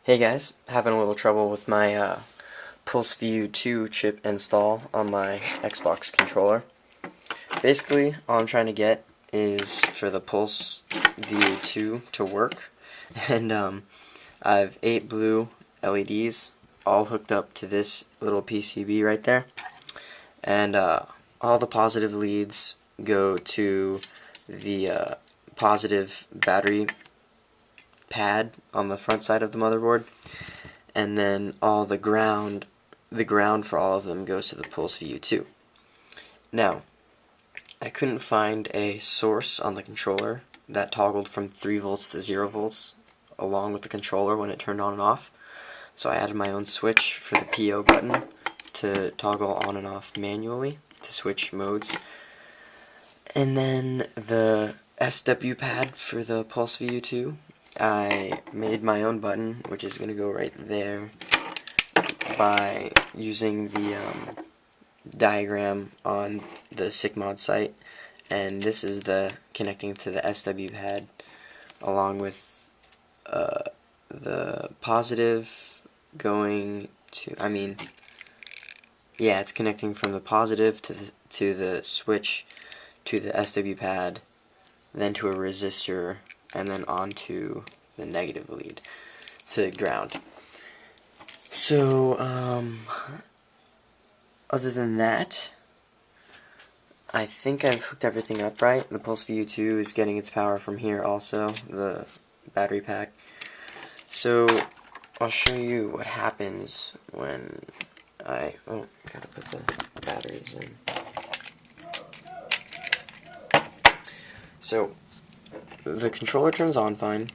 Hey guys, having a little trouble with my Pulse VU2 chip install on my Xbox controller. Basically, all I'm trying to get is for the Pulse VU2 to work, and I have 8 blue LEDs all hooked up to this little PCB right there, and all the positive leads go to the positive battery pad on the front side of the motherboard, and then all the ground for all of them goes to the Pulse VU2. Now, I couldn't find a source on the controller that toggled from 3 volts to 0 volts along with the controller when it turned on and off, so I added my own switch for the PO button to toggle on and off manually to switch modes, and then the SW pad for the Pulse VU2. I made my own button, which is going to go right there, by using the diagram on the SICMOD site, and this is the connecting to the SW pad, along with the positive going to, it's connecting from the positive to the switch to the SW pad, then to a resistor, and then onto the negative lead to ground. So, other than that, I think I've hooked everything up right. The Pulse VU2 is getting its power from here also, the battery pack. So, I'll show you what happens when gotta put the batteries in. So, the controller turns on fine,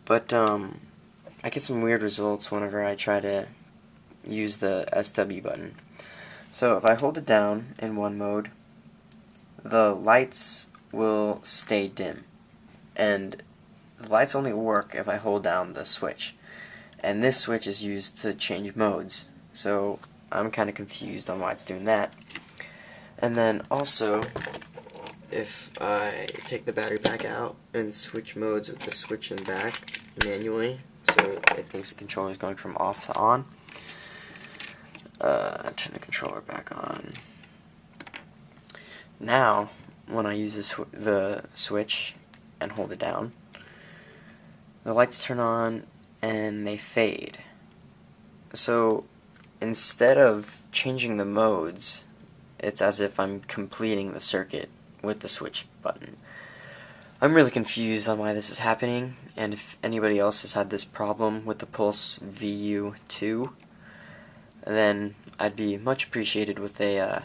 but I get some weird results whenever I try to use the SW button. So if I hold it down in one mode, the lights will stay dim, and the lights only work if I hold down the switch, and this switch is used to change modes, so I'm kind of confused on why it's doing that. And then also, if I take the battery back out and switch modes with the switch and back manually, so it thinks the controller is going from off to on, turn the controller back on. Now, when I use the switch and hold it down, the lights turn on and they fade. So instead of changing the modes, it's as if I'm completing the circuit with the switch button. I'm really confused on why this is happening, and if anybody else has had this problem with the Pulse VU2, then I'd be much appreciated with a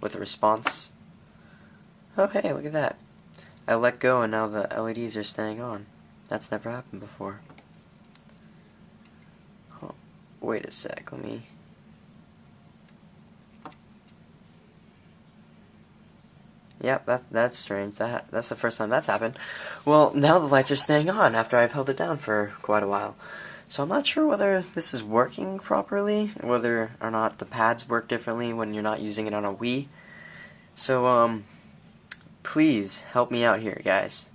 response. Oh hey, look at that. I let go and now the LEDs are staying on. That's never happened before. Oh, wait a sec, let me... Yep, that's strange. That's the first time that's happened. Well, now the lights are staying on after I've held it down for quite a while. So I'm not sure whether this is working properly, whether or not the pads work differently when you're not using it on a Wii. So, please help me out here, guys.